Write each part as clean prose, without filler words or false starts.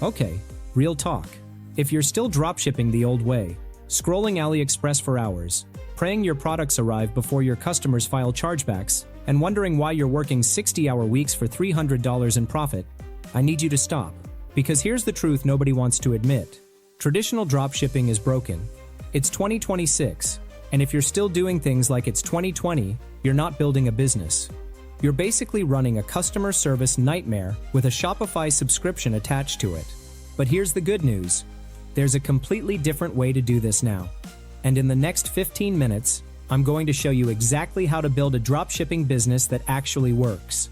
Okay, real talk. If you're still dropshipping the old way, scrolling AliExpress for hours, praying your products arrive before your customers file chargebacks, and wondering why you're working 60-hour weeks for $300 in profit, I need you to stop. Because here's the truth nobody wants to admit. Traditional dropshipping is broken. It's 2026, and if you're still doing things like it's 2020, you're not building a business. You're basically running a customer service nightmare with a Shopify subscription attached to it. But here's the good news. There's a completely different way to do this now. And in the next 15 minutes, I'm going to show you exactly how to build a dropshipping business that actually works.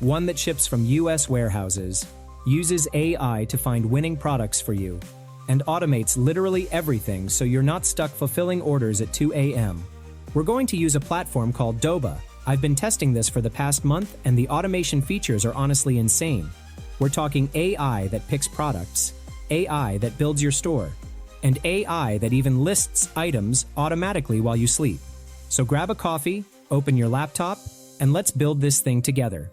One that ships from US warehouses, uses AI to find winning products for you, and automates literally everything so you're not stuck fulfilling orders at 2 a.m. We're going to use a platform called Doba. I've been testing this for the past month, and the automation features are honestly insane. We're talking AI that picks products, AI that builds your store, and AI that even lists items automatically while you sleep. So grab a coffee, open your laptop, and let's build this thing together.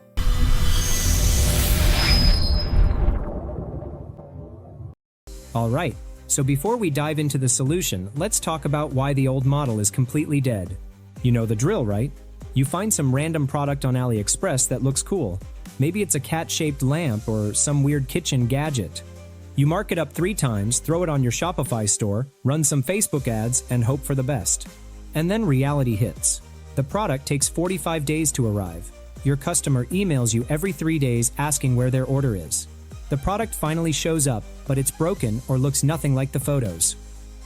Alright, so before we dive into the solution, let's talk about why the old model is completely dead. You know the drill, right? You find some random product on AliExpress that looks cool. Maybe it's a cat-shaped lamp or some weird kitchen gadget. You mark it up 3 times, throw it on your Shopify store, run some Facebook ads, and hope for the best. And then reality hits. The product takes 45 days to arrive. Your customer emails you every 3 days asking where their order is. The product finally shows up, but it's broken or looks nothing like the photos.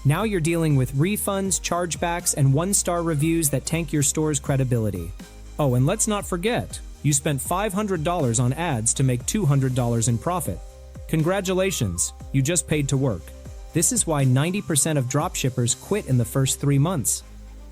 Now you're dealing with refunds, chargebacks, and 1-star reviews that tank your store's credibility. Oh, and let's not forget, you spent $500 on ads to make $200 in profit. Congratulations, you just paid to work. This is why 90% of dropshippers quit in the first 3 months.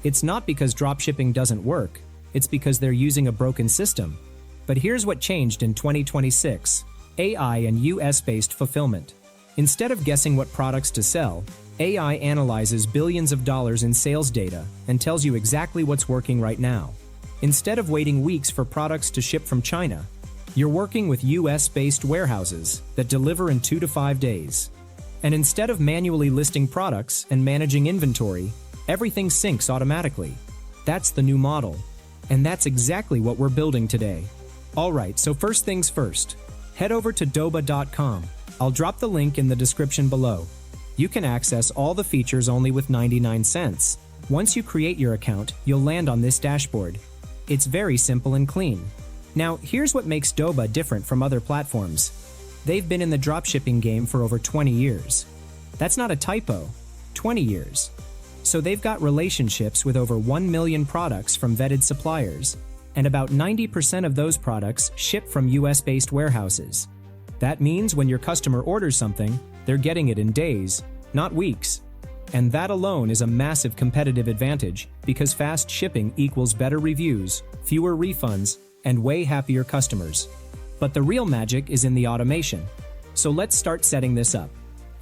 It's not because dropshipping doesn't work, it's because they're using a broken system. But here's what changed in 2026. AI and US-based fulfillment. Instead of guessing what products to sell, AI analyzes billions of dollars in sales data and tells you exactly what's working right now. Instead of waiting weeks for products to ship from China, you're working with US-based warehouses that deliver in 2 to 5 days. And instead of manually listing products and managing inventory, everything syncs automatically. That's the new model. And that's exactly what we're building today. Alright, so first things first. Head over to Doba.com. I'll drop the link in the description below. You can access all the features only with 99 cents. Once you create your account, you'll land on this dashboard. It's very simple and clean. Now, here's what makes Doba different from other platforms. They've been in the dropshipping game for over 20 years. That's not a typo. 20 years. So they've got relationships with over 1 million products from vetted suppliers. And about 90% of those products ship from US-based warehouses. That means when your customer orders something, they're getting it in days, not weeks. And that alone is a massive competitive advantage because fast shipping equals better reviews, fewer refunds, and way happier customers. But the real magic is in the automation. So let's start setting this up.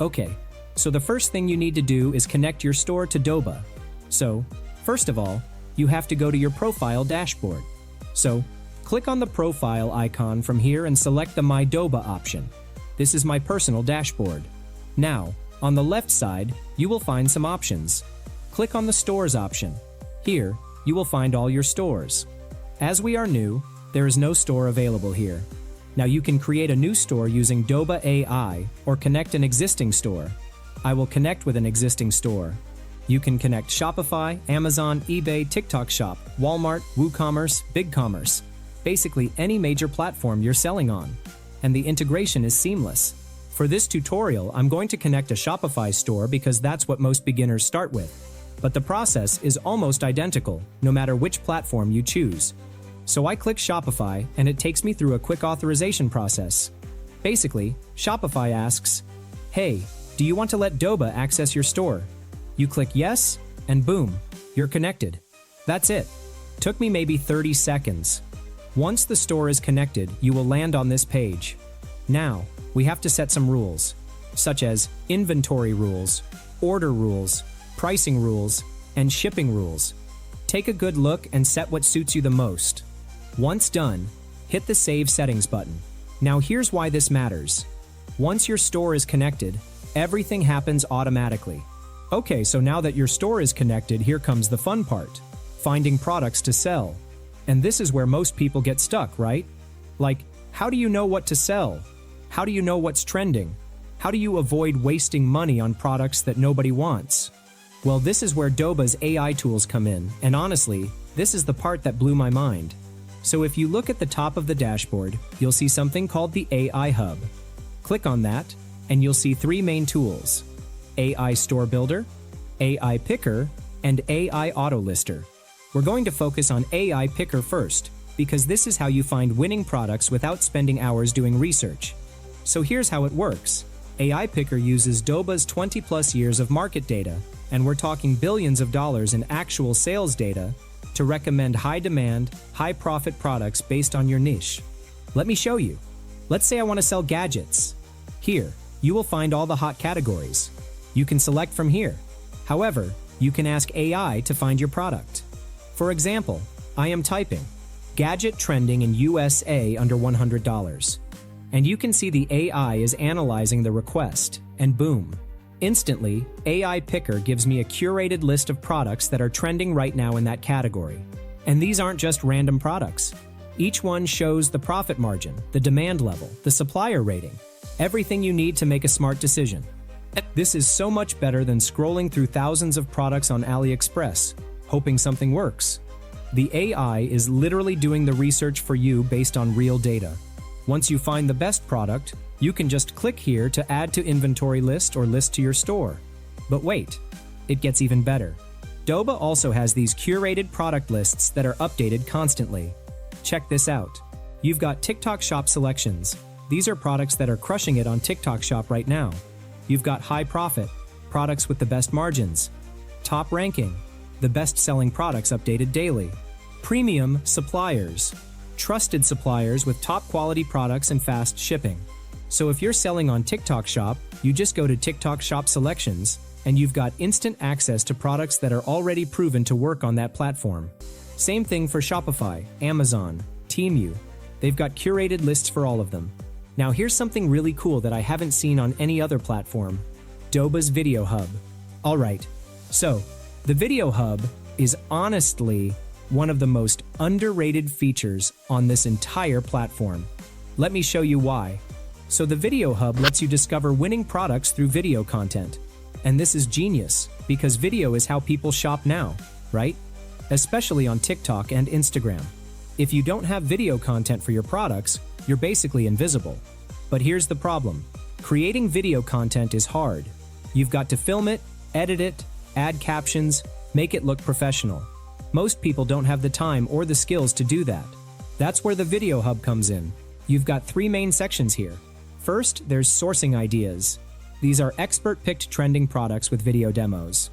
Okay, so the first thing you need to do is connect your store to Doba. So, first of all, you have to go to your profile dashboard. So, click on the profile icon from here and select the My Doba option. This is my personal dashboard. Now, on the left side, you will find some options. Click on the Stores option. Here, you will find all your stores. As we are new, there is no store available here. Now you can create a new store using Doba AI or connect an existing store. I will connect with an existing store. You can connect Shopify, Amazon, eBay, TikTok Shop, Walmart, WooCommerce, BigCommerce, basically any major platform you're selling on. And the integration is seamless. For this tutorial, I'm going to connect a Shopify store because that's what most beginners start with. But the process is almost identical, no matter which platform you choose. So I click Shopify and it takes me through a quick authorization process. Basically, Shopify asks, "Hey, do you want to let Doba access your store?" You click yes, and boom, you're connected. That's it. Took me maybe 30 seconds. Once the store is connected, you will land on this page. Now, we have to set some rules, such as inventory rules, order rules, pricing rules, and shipping rules. Take a good look and set what suits you the most. Once done, hit the Save Settings button. Now here's why this matters. Once your store is connected, everything happens automatically. Okay, so now that your store is connected, here comes the fun part: finding products to sell. And this is where most people get stuck, right? Like, how do you know what to sell? How do you know what's trending? How do you avoid wasting money on products that nobody wants? Well, this is where Doba's AI tools come in, and honestly, this is the part that blew my mind. So if you look at the top of the dashboard, you'll see something called the AI Hub. Click on that, and you'll see three main tools: AI Store Builder, AI Pickr, and AI Auto Lister. We're going to focus on AI Pickr first, because this is how you find winning products without spending hours doing research. So here's how it works. AI Pickr uses Doba's 20+ years of market data, and we're talking billions of dollars in actual sales data, to recommend high-demand, high-profit products based on your niche. Let me show you. Let's say I want to sell gadgets. Here, you will find all the hot categories. You can select from here. However, you can ask AI to find your product. For example, I am typing gadget trending in USA under $100. And you can see the AI is analyzing the request, and boom. Instantly, AI Pickr gives me a curated list of products that are trending right now in that category. And these aren't just random products. Each one shows the profit margin, the demand level, the supplier rating, everything you need to make a smart decision. This is so much better than scrolling through thousands of products on AliExpress, hoping something works. The AI is literally doing the research for you based on real data. Once you find the best product, you can just click here to add to inventory list or list to your store. But wait, it gets even better. Doba also has these curated product lists that are updated constantly. Check this out. You've got TikTok Shop selections. These are products that are crushing it on TikTok Shop right now. You've got high profit, products with the best margins. Top ranking, the best-selling products updated daily. Premium suppliers, trusted suppliers with top-quality products and fast shipping. So if you're selling on TikTok Shop, you just go to TikTok Shop selections, and you've got instant access to products that are already proven to work on that platform. Same thing for Shopify, Amazon, Temu. They've got curated lists for all of them. Now here's something really cool that I haven't seen on any other platform: Doba's Video Hub. Alright, so the Video Hub is honestly one of the most underrated features on this entire platform. Let me show you why. So the Video Hub lets you discover winning products through video content. And this is genius, because video is how people shop now, right? Especially on TikTok and Instagram. If you don't have video content for your products, you're basically invisible. But here's the problem. Creating video content is hard. You've got to film it, edit it, add captions, make it look professional. Most people don't have the time or the skills to do that. That's where the Video Hub comes in. You've got three main sections here. First, there's sourcing ideas. These are expert-picked trending products with video demos.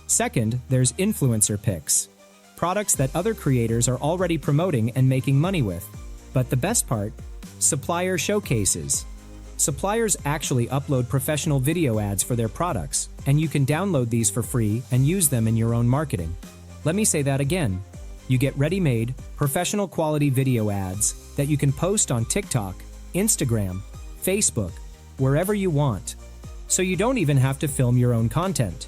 Second, there's influencer picks. Products that other creators are already promoting and making money with. But the best part, supplier showcases. Suppliers actually upload professional video ads for their products, and you can download these for free and use them in your own marketing. Let me say that again. You get ready-made, professional quality video ads that you can post on TikTok, Instagram, Facebook, wherever you want. So you don't even have to film your own content.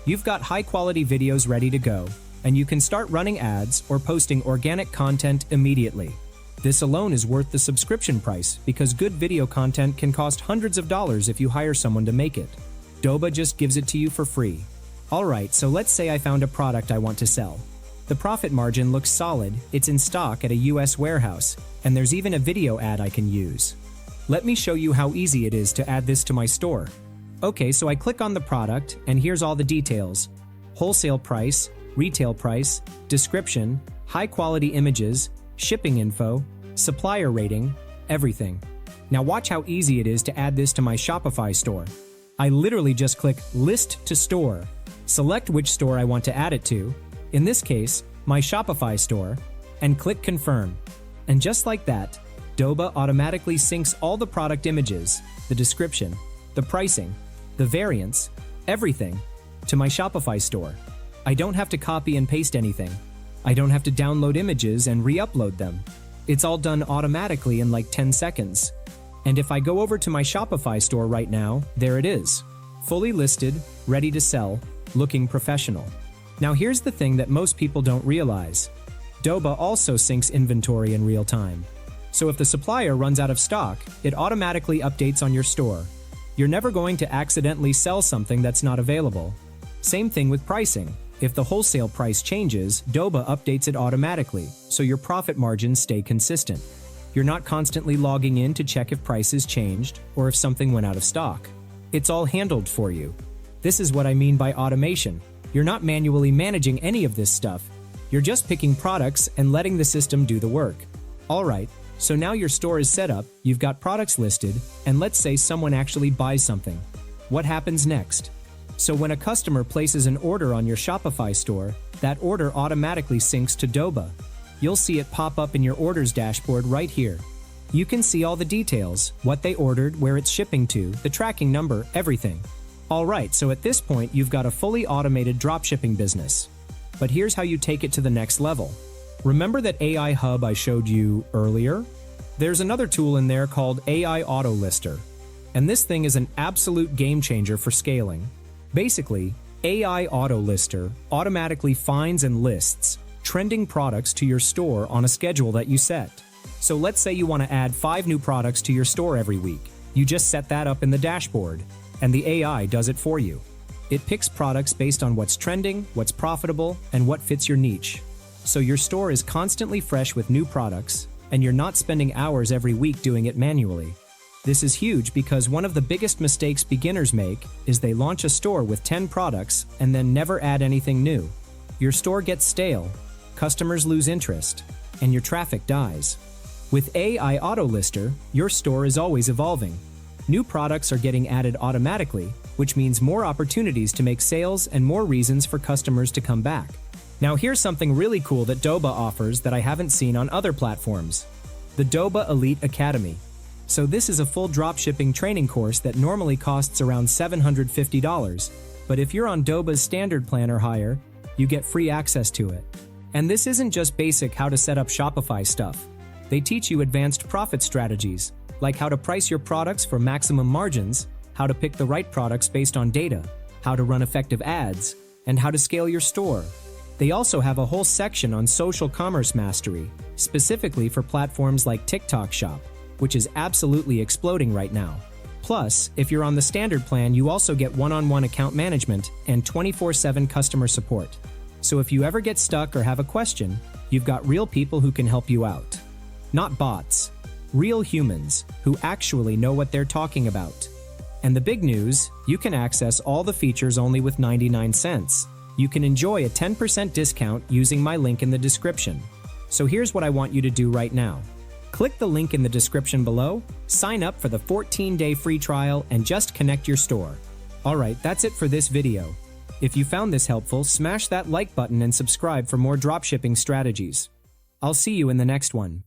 You've got high-quality videos ready to go, and you can start running ads or posting organic content immediately. This alone is worth the subscription price, because good video content can cost hundreds of dollars if you hire someone to make it. Doba just gives it to you for free. Alright, so let's say I found a product I want to sell. The profit margin looks solid, it's in stock at a US warehouse, and there's even a video ad I can use. Let me show you how easy it is to add this to my store. Okay, so I click on the product, and here's all the details. Wholesale price, retail price, description, high-quality images, shipping info, supplier rating, everything. Now watch how easy it is to add this to my Shopify store. I literally just click List to Store, select which store I want to add it to, in this case, my Shopify store, and click Confirm. And just like that, Doba automatically syncs all the product images, the description, the pricing, the variants, everything, to my Shopify store. I don't have to copy and paste anything. I don't have to download images and re-upload them. It's all done automatically in like 10 seconds. And if I go over to my Shopify store right now, there it is. Fully listed, ready to sell, looking professional. Now here's the thing that most people don't realize. Doba also syncs inventory in real time. So if the supplier runs out of stock, it automatically updates on your store. You're never going to accidentally sell something that's not available. Same thing with pricing. If the wholesale price changes, Doba updates it automatically, so your profit margins stay consistent. You're not constantly logging in to check if prices changed or if something went out of stock. It's all handled for you. This is what I mean by automation. You're not manually managing any of this stuff. You're just picking products and letting the system do the work. Alright, so now your store is set up, you've got products listed, and let's say someone actually buys something. What happens next? So when a customer places an order on your Shopify store, that order automatically syncs to Doba. You'll see it pop up in your orders dashboard right here. You can see all the details, what they ordered, where it's shipping to, the tracking number, everything. Alright, so at this point you've got a fully automated dropshipping business. But here's how you take it to the next level. Remember that AI Hub I showed you earlier? There's another tool in there called AI Auto Lister. And this thing is an absolute game changer for scaling. Basically, AI Auto Lister automatically finds and lists trending products to your store on a schedule that you set. So let's say you want to add 5 new products to your store every week. You just set that up in the dashboard, and the AI does it for you. It picks products based on what's trending, what's profitable, and what fits your niche. So your store is constantly fresh with new products, and you're not spending hours every week doing it manually. This is huge because one of the biggest mistakes beginners make is they launch a store with 10 products and then never add anything new. Your store gets stale, customers lose interest, and your traffic dies. With AI Auto Lister, your store is always evolving. New products are getting added automatically, which means more opportunities to make sales and more reasons for customers to come back. Now here's something really cool that Doba offers that I haven't seen on other platforms. The Doba Elite Academy. So this is a full dropshipping training course that normally costs around $750, but if you're on Doba's standard plan or higher, you get free access to it. And this isn't just basic how to set up Shopify stuff. They teach you advanced profit strategies, like how to price your products for maximum margins, how to pick the right products based on data, how to run effective ads, and how to scale your store. They also have a whole section on social commerce mastery, specifically for platforms like TikTok Shop, which is absolutely exploding right now. Plus, if you're on the standard plan, you also get one-on-one account management and 24/7 customer support. So if you ever get stuck or have a question, you've got real people who can help you out. Not bots. Real humans who actually know what they're talking about. And the big news, you can access all the features only with 99 cents. You can enjoy a 10% discount using my link in the description. So here's what I want you to do right now. Click the link in the description below, sign up for the 14-day free trial, and just connect your store. Alright, that's it for this video. If you found this helpful, smash that like button and subscribe for more dropshipping strategies. I'll see you in the next one.